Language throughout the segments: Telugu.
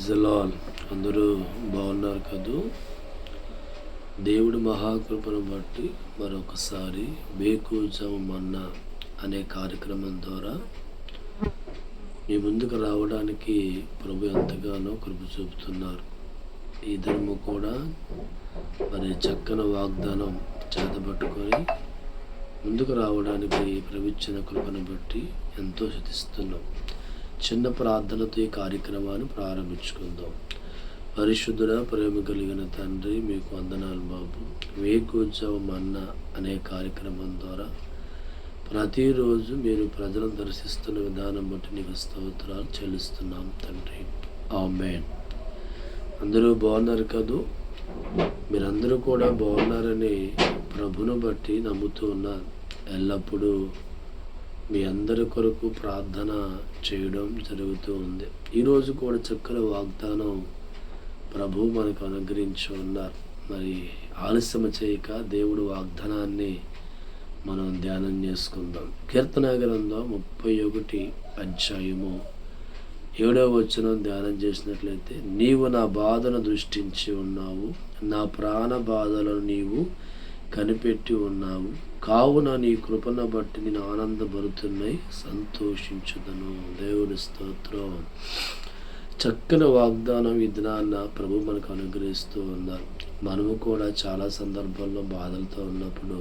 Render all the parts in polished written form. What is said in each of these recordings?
Praise the lord. అందరూ బాగున్నారు కదూ? దేవుడి మహాకృపను బట్టి మరొకసారి వేకువజాము మన్నా అనే కార్యక్రమం ద్వారా మీ ముందుకు రావడానికి ప్రభు ఎంతగానో కృప చూపుతున్నారు. ఈ దినము కూడా మరి చక్కని వాగ్దానం చేతబట్టుకొని ముందుకు రావడానికి ప్రవిచ్చిన కృపను బట్టి ఎంతో శుతిస్తున్నాం. చిన్న ప్రార్థనతో ఈ కార్యక్రమాన్ని ప్రారంభించుకుందాం. పరిశుద్ధుడ, ప్రేమ కలిగిన తండ్రి, మీకు వందనాలు బాబు. వేకువజాము మన్నా అనే కార్యక్రమం ద్వారా ప్రతిరోజు మీరు ప్రజలను దర్శిస్తున్న విధానం బట్టి నీకు స్తోత్రాలు చెల్లిస్తున్నాం తండ్రి. ఆమేన్. అందరూ బాగున్నారు కదూ? మీరందరూ కూడా బాగున్నారని ప్రభును బట్టి నమ్ముతూ ఉన్నారు. ఎల్లప్పుడూ మీ అందరి కొరకు ప్రార్థన చేయడం జరుగుతూ ఉంది. ఈరోజు కూడా చక్కని వాగ్దానం ప్రభు మనకు అనుగ్రహించి ఉన్నారు. మరి ఆలస్యం చేయక దేవుడు వాగ్దానాన్ని మనం ధ్యానం చేసుకుందాం. కీర్తన గ్రంథం 31 అధ్యాయము 7వ వచనం ధ్యానం చేసినట్లయితే, నీవు నా బాధను దృష్టించి ఉన్నావు, నా ప్రాణ బాధలను నీవు కనిపెట్టి ఉన్నావు, కావున నీ కృపను బట్టి నేను ఆనందపడుతున్నాయి, సంతోషించుదను. దేవుడి స్తోత్రం. చక్కని వాగ్దానం ఈ దినాన్న ప్రభు మనకు అనుగ్రహిస్తూ ఉన్నారు. మనము కూడా చాలా సందర్భాల్లో బాధలతో ఉన్నప్పుడు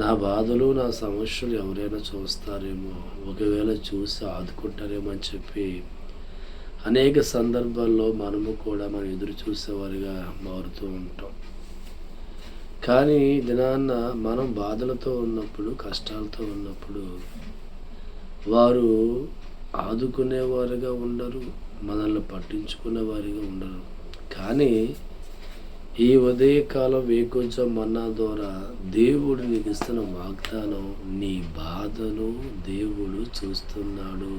నా బాధలు, నా సమస్యలు ఎవరైనా చూస్తారేమో, ఒకవేళ చూసి ఆదుకుంటారేమో అని చెప్పి అనేక సందర్భాల్లో మనము కూడా మనం ఎదురు చూసేవారిగా మారుతూ ఉంటాం. కానీ దినాన్న మనం బాధలతో ఉన్నప్పుడు, కష్టాలతో ఉన్నప్పుడు వారు ఆదుకునేవారుగా ఉండరు, మనల్ని పట్టించుకునేవారిగా ఉండరు. కానీ ఈ ఉదయకాలం వేకువజాము మన్నా ద్వారా దేవుడు నీకు ఇస్తున్న వాగ్దానం, నీ బాధను దేవుడు చూస్తున్నాడు.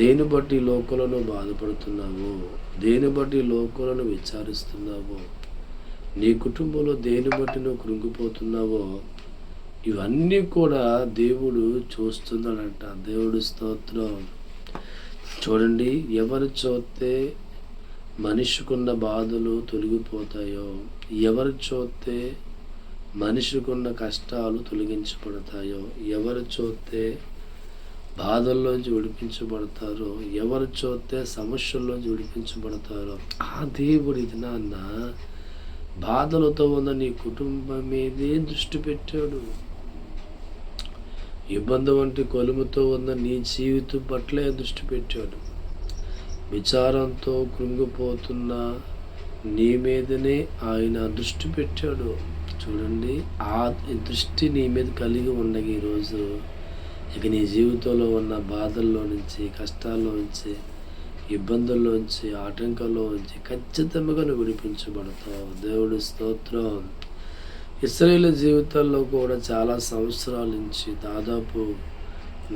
దేని బట్టి లోకులను బాధపడుతున్నావో, దేని బట్టి లోకులను విచారిస్తున్నావో, నీ కుటుంబంలో దేని బట్టి నువ్వు కృంగిపోతున్నావో, ఇవన్నీ కూడా దేవుడు చూస్తున్నాడంట. దేవుడి స్తోత్రం. చూడండి, ఎవరు చూస్తే మనిషికున్న బాధలు తొలగిపోతాయో, ఎవరు చూస్తే మనిషికున్న కష్టాలు తొలగించబడతాయో, ఎవరు చూస్తే బాధల్లోంచి విడిపించబడతారో, ఎవరు చూస్తే సమస్యల్లోంచి విడిపించబడతారో, ఆ దేవుడి దినాన్న బాధలతో ఉన్న నీ కుటుంబం మీదే దృష్టి పెట్టాడు. ఇబ్బంది వంటి కొలుముతో ఉన్న నీ జీవితం పట్లే దృష్టి పెట్టాడు. విచారంతో కృంగిపోతున్న నీ మీదనే ఆయన దృష్టి పెట్టాడు. చూడండి, ఆ దృష్టి నీ మీద కలిగి ఉండగా ఈరోజు ఇక నీ జీవితంలో ఉన్న బాధల్లో నుంచి, కష్టాల్లో నుంచి, ఇబ్బందుల్లోంచి, ఆటంకాల్లోంచి ఖచ్చితంగా నువ్వు విడిపించబడతావు. దేవుడి స్తోత్రం. ఇశ్రాయేలు జీవితాల్లో కూడా చాలా సంవత్సరాల నుంచి దాదాపు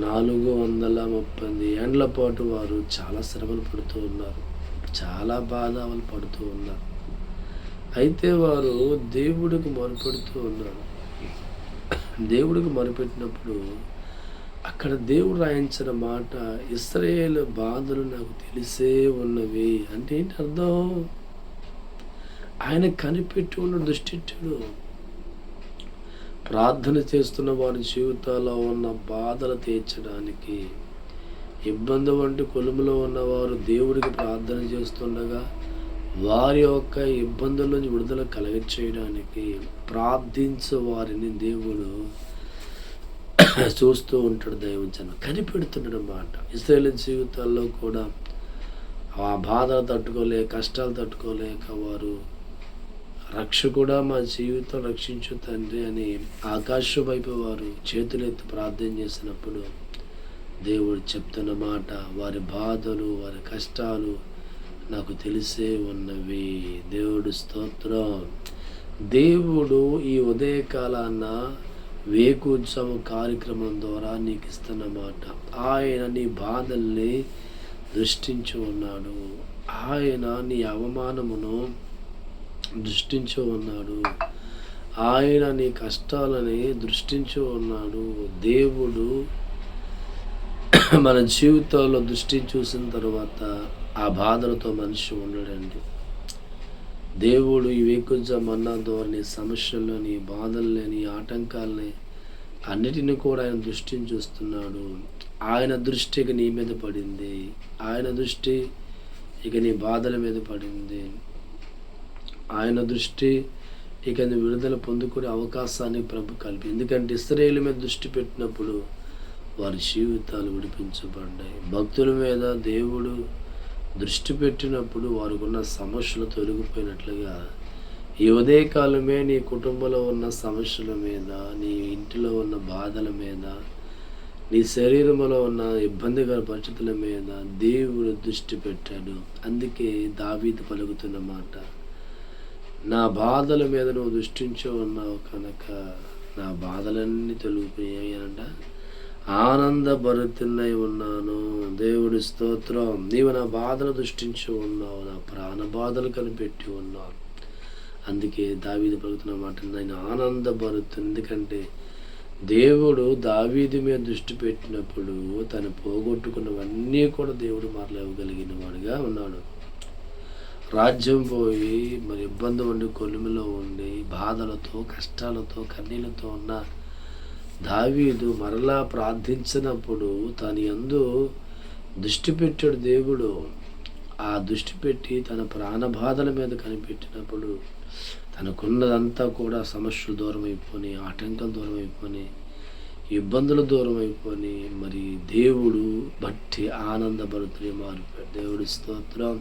430 ఏండ్ల పాటు వారు చాలా శ్రమలు పడుతూ ఉన్నారు, చాలా బాధలు పడుతూ ఉన్నారు. అయితే వారు దేవుడికి మొరపెడుతూ ఉన్నారు. దేవుడికి మొరపెట్టినప్పుడు అక్కడ దేవుడు రాయించిన మాట, ఇశ్రాయేలు బాధలు నాకు తెలిసే ఉన్నవి. అంటే ఏంటి అర్థం? ఆయన కనిపెట్టి ఉన్న దృష్టిట్టాడు. ప్రార్థన చేస్తున్న వారి జీవితాల్లో ఉన్న బాధలు తీర్చడానికి, ఇబ్బంది వంటి కొలుములో ఉన్నవారు దేవుడికి ప్రార్థన చేస్తుండగా వారి యొక్క ఇబ్బందుల నుంచి విడుదల కలగచేయడానికి ప్రార్థించే వారిని దేవుడు చూస్తూ ఉంటాడు. దైవజనం కనిపెడుతున్నాడు అన్నమాట. ఇశ్రాయేలు జీవితాల్లో కూడా ఆ బాధలు తట్టుకోలేక, కష్టాలు తట్టుకోలేక వారు రక్షకుడా మా జీవితం రక్షించు తండ్రి అని ఆకాశం వైపు వారు చేతులెత్తి ప్రార్థన చేసినప్పుడు దేవుడు చెప్తున్న మాట, వారి బాధలు, వారి కష్టాలు నాకు తెలిసే ఉన్నవి. దేవుడు స్తోత్రం. దేవుడు ఈ ఉదయకాలాన వేకువజాము కార్యక్రమం ద్వారా నీకు ఇస్తున్న మాట, ఆయన నీ బాధల్ని దృష్టించి ఉన్నాడు. ఆయన నీ అవమానమును దృష్టించి ఉన్నాడు. ఆయన నీ కష్టాలని దృష్టించి ఉన్నాడు. దేవుడు మన జీవితాల్లో దృష్టి చూసిన తర్వాత ఆ బాధలతో మనిషి ఉండడండి. దేవుడు ఈ వేకుజ మన్నా ద్వారా నీ సమస్యల్ని, బాధల్ని, ఆటంకాలని అన్నిటిని కూడా ఆయన దృష్టిని చూస్తున్నాడు. ఆయన దృష్టి ఇక నీ మీద పడింది. ఆయన దృష్టి ఇక నీ బాధల మీద పడింది. ఆయన దృష్టి ఇక నీ విడుదల పొందుకునే అవకాశాన్ని ప్రభు ఎందుకంటే ఇశ్రాయేలు మీద దృష్టి పెట్టినప్పుడు వారి జీవితాలు విడిపించబడ్డాయి. భక్తుల మీద దేవుడు దృష్టి పెట్టినప్పుడు వారికి ఉన్న సమస్యలు తొలగిపోయినట్లుగా ఈ ఉదయకాలమే నీ కుటుంబంలో ఉన్న సమస్యల మీద, నీ ఇంటిలో ఉన్న బాధల మీద, నీ శరీరంలో ఉన్న ఇబ్బందికర పరిస్థితుల మీద దేవుడు దృష్టి పెట్టాడు. అందుకే దావీదు పలుకుతున్న మాట, నా బాధల మీద నువ్వు దృష్టించి ఉన్నావు కనుక నా బాధలన్నీ తొలగిపోయాయి అంట. ఆనందభరితున్నై ఉన్నాను. దేవుడి స్తోత్రం. నీవు నా బాధలు దృష్టించి ఉన్నావు, నా ప్రాణ బాధలు కనిపెట్టి ఉన్నావు. అందుకే దావీదు పలుకుతున్న మాట, నేను ఆనందభరితుని. ఎందుకంటే దేవుడు దావీదు మీద దృష్టి పెట్టినప్పుడు తను పోగొట్టుకున్నవన్నీ కూడా దేవుడు మరలేవగలిగిన వాడుగా ఉన్నాడు. రాజ్యం పోయి మరి ఇబ్బంది ఉండి కొలిమిలో ఉండి బాధలతో, కష్టాలతో, కన్నీళ్ళతో ఉన్న దావీదు మరలా ప్రార్థించినప్పుడు తన యందు దృష్టి పెట్టాడు దేవుడు. ఆ దృష్టి పెట్టి తన ప్రాణ బాధల మీద కనిపెట్టినప్పుడు తనకున్నదంతా కూడా సమస్యలు దూరం అయిపోయి, ఆటంకాలు దూరం అయిపోయి, ఇబ్బందులు దూరం అయిపోయి మరి దేవుడు బట్టి ఆనందభరితుడే మారిపోయాడు. దేవుడి స్తోత్రం.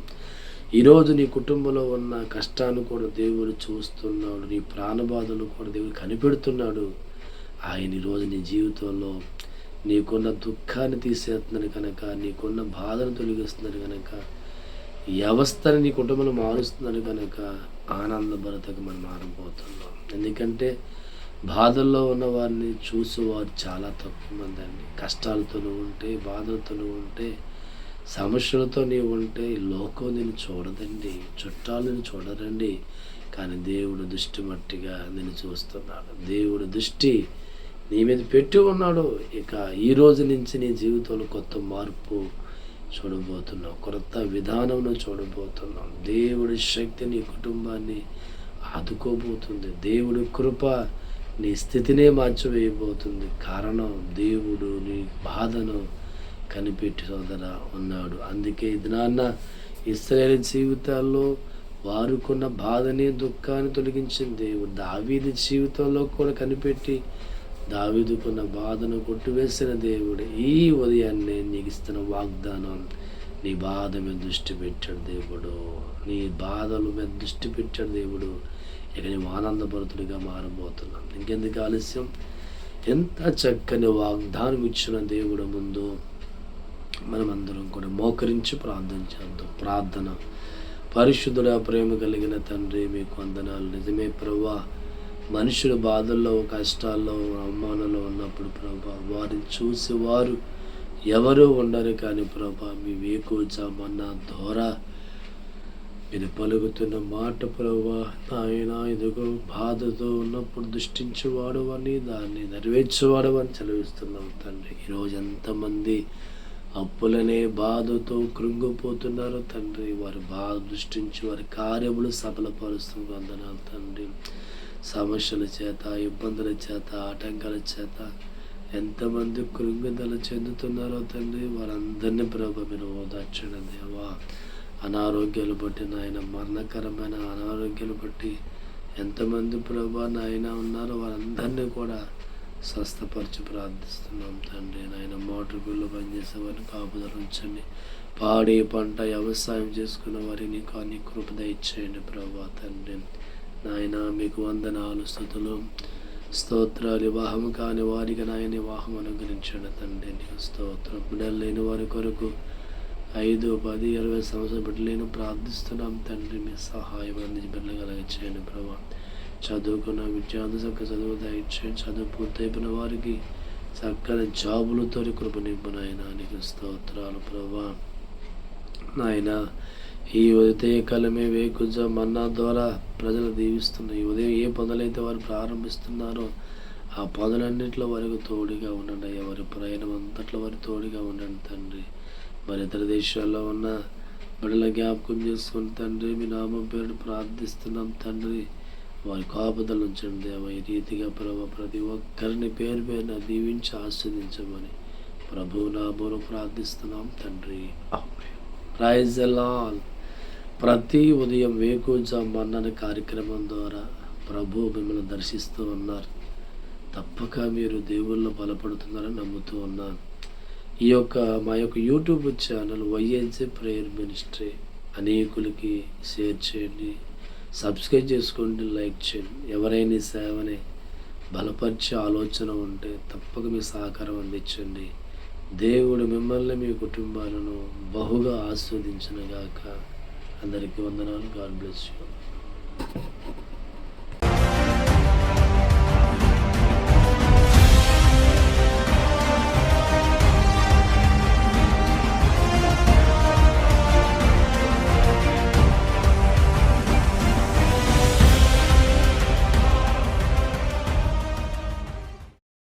ఈరోజు నీ కుటుంబంలో ఉన్న కష్టాన్ని కూడా దేవుడు చూస్తున్నాడు. నీ ప్రాణబాధలు కూడా దేవుడు కనిపెడుతున్నాడు. ఆయన ఈరోజు నీ జీవితంలో నీకున్న దుఃఖాన్ని తీసేస్తున్నాడు కనుక, నీకున్న బాధను తొలగిస్తున్నాడు కనుక, వ్యవస్థని నీ కుటుంబంలో మారుస్తున్నాడు కనుక ఆనందభరితగా మనం మారిపోతున్నాం. ఎందుకంటే బాధల్లో ఉన్న వారిని చూసేవారు చాలా తక్కువ మంది అండి. కష్టాలతో ఉంటే, బాధలతో ఉంటే, సమస్యలతో నీవు ఉంటే లోకం నేను చూడదండి, చుట్టాలు నేను చూడరండి. కానీ దేవుడు దృష్టి మట్టిగా నేను చూస్తున్నాడు. దేవుడు దృష్టి నీ మీద పెట్టి ఉన్నాడు. ఇక ఈ రోజు నుంచి నీ జీవితంలో కొత్త మార్పు చూడబోతున్నావు, కొత్త విధానం చూడబోతున్నావు. దేవుడి శక్తి నీ కుటుంబాన్ని ఆదుకోబోతుంది. దేవుడి కృప నీ స్థితినే మార్చివేయబోతుంది. కారణం దేవుడు నీ బాధను కనిపెట్టి సోదర ఉన్నాడు. అందుకే ఇది నాన్న ఇశ్రాయేలు జీవితాల్లో వారుకున్న బాధని, దుఃఖాన్ని తొలగించిన దేవుడు దావీదు జీవితంలో కూడా కనిపెట్టి దావీదుకున్న బాధను కొట్టివేసిన దేవుడు ఈ ఉదయాన్నే నీకు ఇస్తున్న వాగ్దానం, నీ బాధ మీద దృష్టి పెట్టాడు దేవుడు. నీ బాధల మీద దృష్టి పెట్టాడు దేవుడు. ఇక నీవు ఆనందభరితుడిగా మారబోతున్నాం. ఇంకెందుకు ఆలస్యం? ఎంత చక్కని వాగ్దానం ఇచ్చిన దేవుడు ముందు మనమందరం కూడా మోకరించి ప్రార్థన చేద్దాం. ప్రార్థన. పరిశుద్ధుడా, ప్రేమ కలిగిన తండ్రి, మీకు వందనాలు. నిజమే ప్రభువా, మనుషులు బాధల్లో, కష్టాల్లో, అవమానంలో ఉన్నప్పుడు ప్రభా వారిని చూసి వారు ఎవరు ఉండరు. కానీ ప్రభా మీ వేకువజామన్న ద్వారా మీరు పలుకుతున్న మాట ప్రభా నాయన, ఇదిగో బాధతో ఉన్నప్పుడు దృష్టించేవాడు అని, దాన్ని నెరవేర్చేవాడు అని సెలవిస్తున్నాం తండ్రి. ఈరోజు ఎంతమంది అప్పులనే బాధతో కృంగిపోతున్నారు తండ్రి. వారి బాధ దృష్టించి వారి కార్యములు సఫలపరుస్తూ వందనాలు తండ్రి. సమస్యల చేత, ఇబ్బందుల చేత, ఆటంకాల చేత ఎంతమంది కృంగిదల చెందుతున్నారో తండ్రి, వారందరినీ ప్రభు మీరు ఓదార్చండి దేవా. అనారోగ్యాలు బట్టి నాయన, మరణకరమైన అనారోగ్యాలు బట్టి ఎంతమంది ప్రభా నాయన ఉన్నారో వారందరినీ కూడా స్వస్థపరిచి ప్రార్థిస్తున్నాం తండ్రి. నాయన మోటార్ బిల్లు పనిచేసేవారిని కాపుదల ఉంచండి. పాడి పంట వ్యవసాయం చేసుకున్న వారిని కానీ కృప దయచేయండి ప్రభా తండ్రి. నాయన మీకు వందనాలు, స్తుతులు, స్తోత్రాలు. వివాహం కాని వారికి నాయన వివాహం అనుగ్రహించండి తండ్రి. నీకు స్తోత్రం. బిడ్డలు లేని వారి కొరకు 5, 10, 20 సంవత్సరాల బిడ్డలను ప్రార్థిస్తున్నాం తండ్రి. మీ సహాయం అందించి బిడ్డలు చేయండి ప్రభా. చదువుకున్న విద్యార్థులు చక్కగా చదువు దయచేయండి. చదువు పూర్తయిపోయిన వారికి చక్కని జాబులతో కృప నింపు నాయన. నీకు స్తోత్రాలు ప్రభా. నాయన ఈ ఉదయకాలమే వేకుజ మన్నా ద్వారా ప్రజలు దీవిస్తున్న ఈ ఉదయం ఏ పనులైతే వారు ప్రారంభిస్తున్నారో ఆ పనులన్నింటిలో వారికి తోడుగా ఉండండి. ఎవరి ప్రయాణం అంతట్లో వారి తోడుగా ఉండండి తండ్రి. మరి ఇతర దేశాల్లో ఉన్న బిడ్డల జ్ఞాపకం చేసుకుని తండ్రి మీ నామం పేరు ప్రార్థిస్తున్నాం తండ్రి. వారి కాపుదలు ఉంచండి దేవ. ఈ రీతిగా ప్రభు ప్రతి ఒక్కరిని పేరు పేరున దీవించి ఆస్వాదించమని ప్రభువు నామమున ప్రార్థిస్తున్నాం తండ్రి. Praise the lord. ప్రతి ఉదయం వేకువజామున కార్యక్రమం ద్వారా ప్రభు మిమ్మల్ని దర్శిస్తూ ఉన్నారు. తప్పక మీరు దేవుళ్ళు బలపడుతున్నారని నమ్ముతూ ఉన్నాను. మా యొక్క YouTube channel YNJ prayer ministry అనేకులకి షేర్ చేయండి, సబ్స్క్రైబ్ చేసుకోండి, లైక్ చేయండి. ఎవరైనా ఈ సేవని బలపరిచే ఆలోచన ఉంటే తప్పక మీ సహకారం అందించండి. దేవుడు మిమ్మల్ని మీ కుటుంబాలను బహుగా ఆస్వాదించునుగాక. అందరికీ వందనాలు. God bless you.